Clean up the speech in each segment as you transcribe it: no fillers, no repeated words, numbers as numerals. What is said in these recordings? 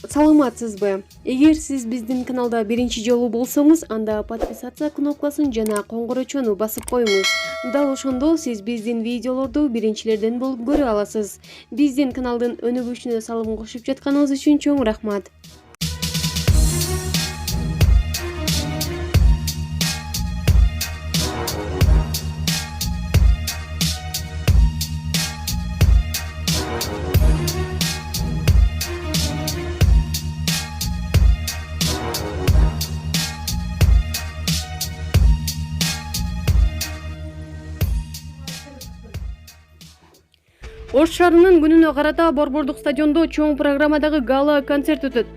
Саламатсызбы? Эгер сиз биздин каналда биринчи жолу болсоңуз, анда подписация кнопкасын жана коңгурочону басып коюңуз. Дал ошондо сиз биздин видеолорду биринчилерден болуп көрө аласыз. Биздин каналдын өнүгүшүнө салым кошуп жатканыңыз үчүн чоң рахмат. Ош шаарынын күнүнө карата Борбордук стадиондо чоң программадагы гала концерт өтөт.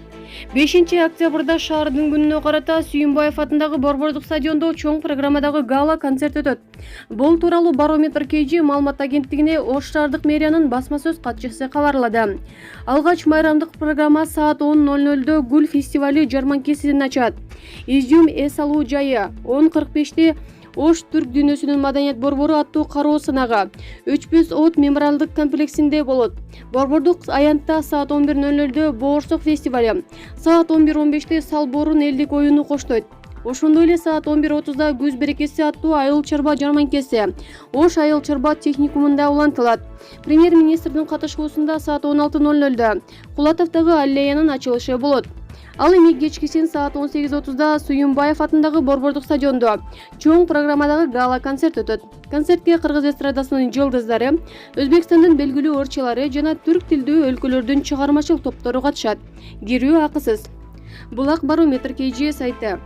5-октябрда шаардын күнүнө карата Сүйүнбаев атындагы Борбордук стадиондо чоң программадагы гала концерт өтөт. Бул тууралуу Барометр KG маалымат агенттигине Ош шаардык мэриянын басма сөз катчысы кабарлады. Алгач майрамдык программа саат 10:00 Гүл фестивали жарманкесин ачат. Изюм эс алуу жайы 10:45 Ош түрк дүйнөсүнүн маданият борбору аттуу кароо сынагы Өчпөс от мемориалдык комплексинде болот. Борбордук аянтта саат 11:00 Боорсок фестивали, саат 11:15 Салборун элдик оюну коштойт. Ошондой эле саат 11:30 Күз берекеси аттуу айыл чарба жарманкеси Ош айыл чарба техникумунда улантылат. Премьер-министрдин катышуусунда саат 16:00 Кулатовдогу аллеянын ачылышы болот. Ал эми кечкисин саат 18:30 Сүйүнбаев атындагы Борбордук стадиондо чоң программадагы гала концерт өтөт. Концертке кыргыз эстрадасынын жылдыздары, Өзбекстандын белгилүү ырчылары жана түрк тилдүү өлкөлөрдүн чыгармачыл топтору катышат. Кирүү акысыз. Булак Барометр KG сайты.